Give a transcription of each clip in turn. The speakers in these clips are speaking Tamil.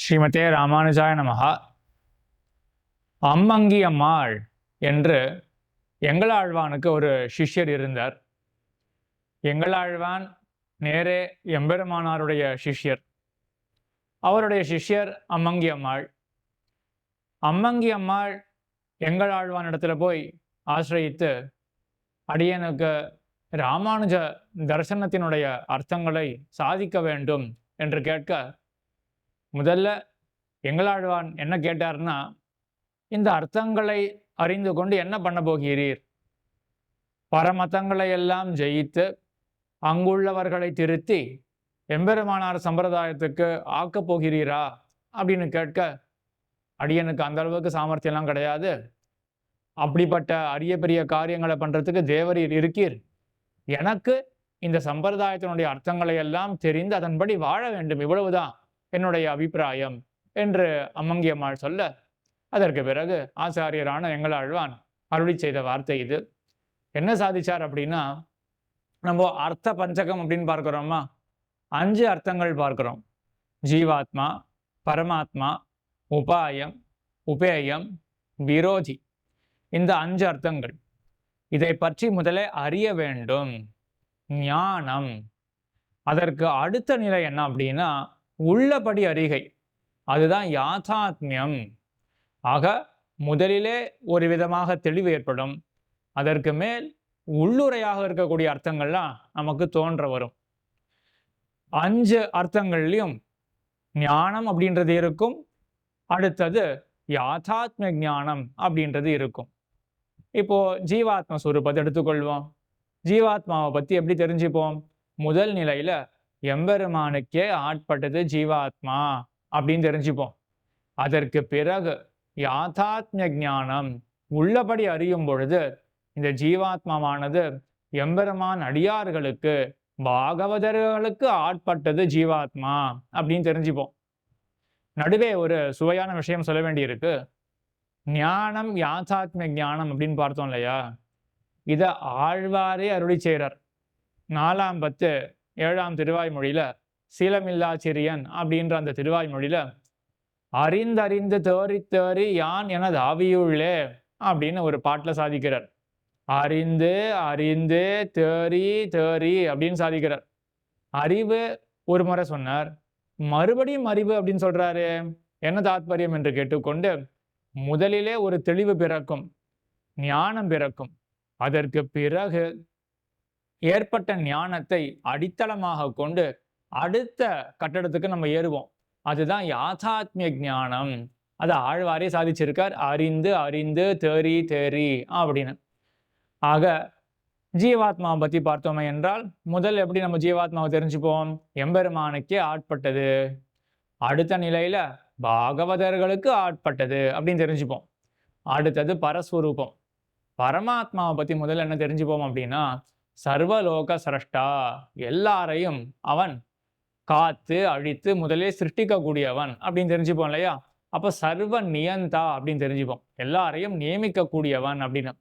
ஸ்ரீமதே ராமானுஜாய நமஹா. அம்மங்கி அம்மாள் என்று எங்களாழ்வானுக்கு ஒரு சிஷ்யர் இருந்தார். எங்களாழ்வான் நேரே எம்பெருமானாருடைய சிஷ்யர். அவருடைய சிஷ்யர் அம்மங்கி அம்மாள். அம்மங்கி அம்மாள் எங்களாழ்வான் இடத்துல போய் ஆசிரயித்து, அடியனுக்கு ராமானுஜ தரிசனத்தினுடைய அர்த்தங்களை சாதிக்க வேண்டும் என்று கேட்க, முதல்ல எங்களாழ்வான் என்ன கேட்டார்னா, இந்த அர்த்தங்களை அறிந்து கொண்டு என்ன பண்ண போகிறீர்? பரமதங்களை எல்லாம் ஜெயித்து அங்குள்ளவர்களை திருத்தி எம்பெருமானார் சம்பிரதாயத்துக்கு ஆக்கப் போகிறீரா அப்படின்னு கேட்க, அடியனுக்கு அந்த அளவுக்கு சாமர்த்தியம்லாம் கிடையாது. அப்படிப்பட்ட அரிய பெரிய காரியங்களை பண்றதுக்கு தேவரீர் இருக்கீர். எனக்கு இந்த சம்பிரதாயத்தினுடைய அர்த்தங்களை எல்லாம் தெரிந்து அதன்படி வாழ வேண்டும், இவ்வளவுதான் என்னுடைய அபிப்பிராயம் என்று அம்மங்கி அம்மாள் சொல்ல, அதற்கு பிறகு ஆச்சாரியரான எங்களாழ்வான் அருளி செய்த வார்த்தை இது. என்ன சாதிச்சார் அப்படின்னா, நம்ம அர்த்த பஞ்சகம் அப்படின்னு பார்க்கிறோமா, 5 அர்த்தங்கள் பார்க்கிறோம். ஜீவாத்மா, பரமாத்மா, உபாயம், உபேயம், விரோதி. இந்த 5 அர்த்தங்கள். இதை பற்றி முதலே அறிய வேண்டும், ஞானம். அதற்கு அடுத்த நிலை என்ன அப்படின்னா, உள்ளபடி அறிகை. அதுதான் யாதாத்மியம். ஆக முதலிலே ஒரு விதமாக தெளிவு ஏற்படும். அதற்கு மேல் உள்ளுரையாக இருக்கக்கூடிய அர்த்தங்கள்லாம் நமக்கு தோன்ற வரும். 5 அர்த்தங்கள்லையும் ஞானம் அப்படின்றது இருக்கும். அடுத்தது யாதாத்ம ஞானம் அப்படின்றது இருக்கும். இப்போ ஜீவாத்ம ஸ்வரூபத்தை எடுத்துக்கொள்வோம். ஜீவாத்மாவை பத்தி எப்படி தெரிஞ்சுப்போம்? முதல் நிலையில எம்பெருமானுக்கே ஆட்பட்டது ஜீவாத்மா அப்படின்னு தெரிஞ்சுப்போம். அதற்கு பிறகு யாதாத்ம ஞானம், உள்ளபடி அறியும் பொழுது இந்த ஜீவாத்மாவானது எம்பெருமான் அடியார்களுக்கு, பாகவதர்களுக்கு ஆட்பட்டது ஜீவாத்மா அப்படின்னு தெரிஞ்சுப்போம். நடுவே ஒரு சுவையான விஷயம் சொல்ல வேண்டியிருக்கு. ஞானம், யாதாத்ம ஞானம் அப்படின்னு பார்த்தோம் இல்லையா, இதை ஆழ்வாரே அருளி செய்கிறார். 4ஆம் பத்து 7ஆம் திருவாய்மொழியில, சீலமில்லா சிறியன் அப்படின்ற அந்த திருவாய்மொழியில, அறிந்தறிந்து தேறி தேறி யான் எனது ஆவியுள்ளே அப்படின்னு ஒரு பாட்டுல சாதிக்கிறார். அறிந்து அறிந்து தேறி தேறி அப்படின்னு சாதிக்கிறார். அறிவு ஒரு முறை சொன்னார், மறுபடியும் அறிவு அப்படின்னு சொல்றாரு. என்ன தாத்பரியம் என்று கேட்டுக்கொண்டு, முதலிலே ஒரு தெளிவு பிறக்கும், ஞானம் பிறக்கும். அதற்கு பிறகு ஏற்பட்ட ஞானத்தை அடித்தளமாக கொண்டு அடுத்த கட்டடத்துக்கு நம்ம ஏறுவோம். அதுதான் யாதாத்மிய ஞானம். அதை ஆழ்வாரே சாதிச்சிருக்கார், அறிந்து அறிந்து தேறி தேறி அப்படின்னு. ஆக ஜீவாத்மாவை பத்தி பார்த்தோமே என்றால், முதல் எப்படி நம்ம ஜீவாத்மாவை தெரிஞ்சுப்போம்? எம்பெருமானுக்கே ஆட்பட்டது. அடுத்த நிலையில பாகவதர்களுக்கு ஆட்பட்டது அப்படின்னு தெரிஞ்சுப்போம். அடுத்தது பரஸ்வரூபம். பரமாத்மாவை பத்தி முதல்ல என்ன தெரிஞ்சுப்போம் அப்படின்னா, சர்வலோக சிரஷ்டா, எல்லாரையும் அவன் காத்து அழித்து முதலே சிருஷ்டிக்கக்கூடியவன் அப்படின்னு தெரிஞ்சுப்போம் இல்லையா. அப்ப சர்வ நியந்தா அப்படின்னு தெரிஞ்சுப்போம், எல்லாரையும் நியமிக்கக்கூடியவன் அப்படின்னு.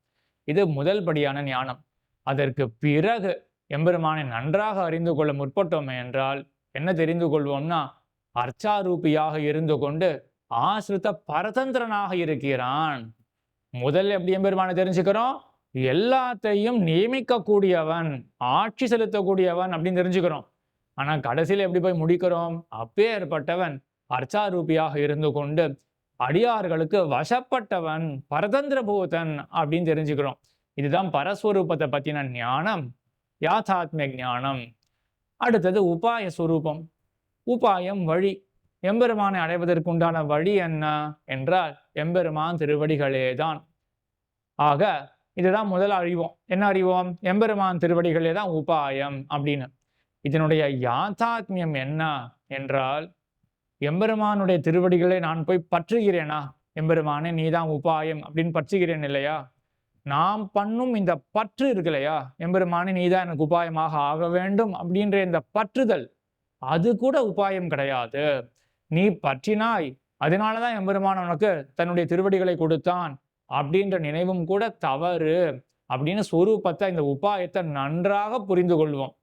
இது முதல் படியான ஞானம். அதற்கு பிறகு எம்பெருமானை நன்றாக அறிந்து கொள்ள முற்பட்டோமே என்றால் என்ன தெரிந்து கொள்வோம்னா, அர்ச்சாரூபியாக இருந்து கொண்டு ஆசிரித்த பரதந்திரனாக இருக்கிறான். முதல்ல எப்படி எம்பெருமானை தெரிஞ்சுக்கிறோம்? எல்லாத்தையும் நியமிக்கக்கூடியவன், ஆட்சி செலுத்தக்கூடியவன் அப்படின்னு தெரிஞ்சுக்கிறோம். ஆனா கடைசியில எப்படி போய் முடிக்கிறோம்? அப்பேற்பட்டவன் அர்ச்சாரூபியாக இருந்து கொண்டு அடியார்களுக்கு வசப்பட்டவன், பரதந்திர பூதன் அப்படின்னு தெரிஞ்சுக்கிறோம். இதுதான் பரஸ்வரூபத்தை பத்தின ஞானம், யாதாத்மிய ஞானம். அடுத்தது உபாய சுரூபம். உபாயம், வழி. எம்பெருமானை அடைவதற்கு உண்டான வழி என்ன என்றால் எம்பெருமான் திருவடிகளே தான். ஆக இதுதான் முதல் அறிவோம். என்ன அறிவோம்? எம்பெருமான் திருவடிகளே தான் உபாயம் அப்படின்னு. இதனுடைய யாதாத்மியம் என்ன என்றால், எம்பெருமானுடைய திருவடிகளை நான் போய் பற்றுகிறேனா? எம்பெருமானே நீதான் உபாயம் அப்படின்னு பற்றுகிறேன் இல்லையா? நாம் பண்ணும் இந்த பற்று இருக்கு இல்லையா, எம்பெருமானே நீதான் எனக்கு உபாயமாக ஆக வேண்டும் அப்படின்ற இந்த பற்றுதல், அது கூட உபாயம் கிடையாது. நீ பற்றினாய், அதனாலதான் எம்பெருமான் உனக்கு தன்னுடைய திருவடிகளை கொடுத்தான் அப்படின்ற நினைவும் கூட தவறு அப்படின்னு ஸ்வரூபத்தை, இந்த உபாயத்தை நன்றாக புரிந்து கொள்வோம்.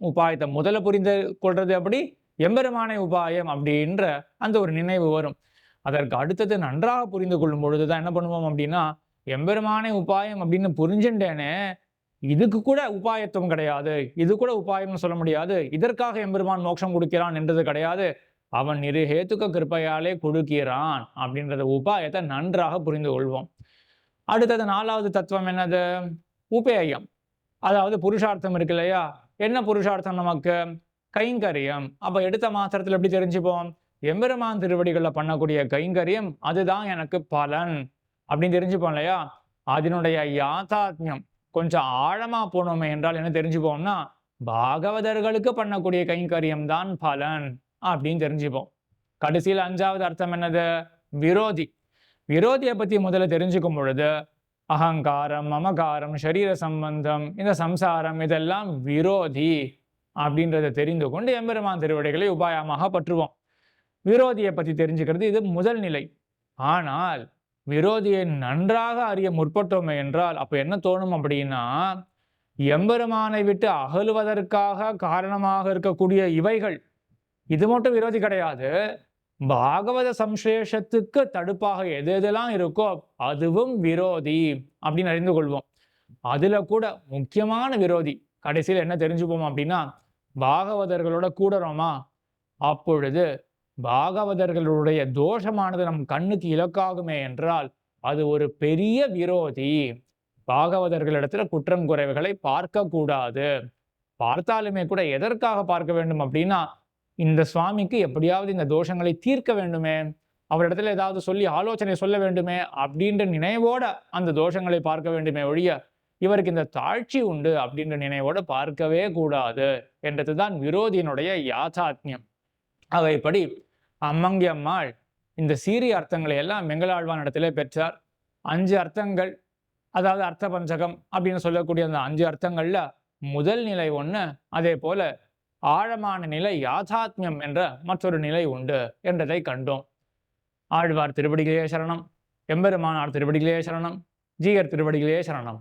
உபாயத்தை முதல்ல புரிந்து கொள்றது எப்படி? எம்பெருமானை உபாயம் அப்படின்ற அந்த ஒரு நினைவு வரும். அதற்கு அடுத்தது நன்றாக புரிந்து கொள்ளும் பொழுதுதான் என்ன பண்ணுவோம் அப்படின்னா, எம்பெருமானை உபாயம் அப்படின்னு புரிஞ்சுட்டேனே, இதுக்கு கூட உபாயத்துவம் கிடையாது, இது கூட உபாயம்னு சொல்ல முடியாது, இதற்காக எம்பெருமான் மோட்சம் கொடுக்கிறான் என்றது கிடையாது, அவன் நிருஹேத்துக கிருப்பையாலே கொடுக்கிறான் அப்படின்றத உபாயத்தை நன்றாக புரிந்து கொள்வோம். அடுத்தது 4வது தத்துவம் என்னது? உபேயம். அதாவது புருஷார்த்தம் இருக்கு இல்லையா? என்ன புருஷார்த்தம் நமக்கு? கைங்கரியம். அப்ப எடுத்த மாத்திரத்துல எப்படி தெரிஞ்சுப்போம்? எம்பெருமான் திருவடிகள்ல பண்ணக்கூடிய கைங்கரியம் அதுதான் எனக்கு பலன் அப்படின்னு தெரிஞ்சுப்போம் இல்லையா? அதனுடைய யாதாத்மியம் கொஞ்சம் ஆழமா போனோமே என்றால் என்ன தெரிஞ்சுப்போம்னா, பாகவதர்களுக்கு பண்ணக்கூடிய கைங்கரியம் தான் பலன் அப்படின்னு தெரிஞ்சுப்போம். கடைசியில் 5வது அர்த்தம் என்னது? விரோதி. விரோதியை பத்தி முதல்ல தெரிஞ்சுக்கும் பொழுது, அகங்காரம், மமகாரம், சரீர சம்பந்தம், இந்த சம்சாரம் இதெல்லாம் விரோதி அப்படின்றத தெரிந்து கொண்டு எம்பெருமான் திருவடிகளை உபாயமாக பற்றுவோம். விரோதியை பற்றி தெரிஞ்சுக்கிறது இது முதல் நிலை. ஆனால் விரோதியை நன்றாக அறிய முற்பட்டோமே என்றால் அப்ப என்ன தோணும் அப்படின்னா, எம்பெருமானை விட்டு அகலுவதற்காக காரணமாக இருக்கக்கூடிய இவைகள், இது மட்டும் விரோதி கிடையாது, பாகவத சம்சேஷத்துக்கு தடுப்பாக எது எதெல்லாம் இருக்கோ அதுவும் விரோதி அப்படின்னு அறிந்து கொள்வோம். அதுல கூட முக்கியமான விரோதி கடைசியில் என்ன தெரிஞ்சுப்போம் அப்படின்னா, பாகவதர்களோட கூடுறோமா அப்பொழுது பாகவதர்களுடைய தோஷமானது நம் கண்ணுக்கு இலக்காகுமே என்றால் அது ஒரு பெரிய விரோதி. பாகவதர்களிடத்துல குற்றம் குறைவுகளை பார்க்க கூடாது. பார்த்தாலுமே கூட எதற்காக பார்க்க வேண்டும் அப்படின்னா, இந்த சுவாமிக்கு எப்படியாவது இந்த தோஷங்களை தீர்க்க வேண்டுமே, அவரிடத்துல ஏதாவது சொல்லி ஆலோசனை சொல்ல வேண்டுமே அப்படின்ற நினைவோட அந்த தோஷங்களை பார்க்க வேண்டுமே ஒழிய, இவருக்கு இந்த தாழ்ச்சி உண்டு அப்படின்ற நினைவோட பார்க்கவே கூடாது என்றதுதான் விரோதியினுடைய யாதாத்மியம். அவைப்படி அம்மங்கி அம்மாள் இந்த சீரிய அர்த்தங்களை எல்லாம் மெங்களாழ்வான் இடத்திலே பெற்றார். 5 அர்த்தங்கள், அதாவது அர்த்த பஞ்சகம் அப்படின்னு சொல்லக்கூடிய அந்த 5 அர்த்தங்கள்ல முதல் நிலை ஒண்ணு, அதே போல ஆழமான நிலை யாதாத்மியம் என்ற மற்றொரு நிலை உண்டு என்றதை கண்டோம். ஆழ்வார் திருவடிகளே சரணம், எம்பெருமானார் திருவடிகளே சரணம், ஜீயர் திருவடிகளே சரணம்.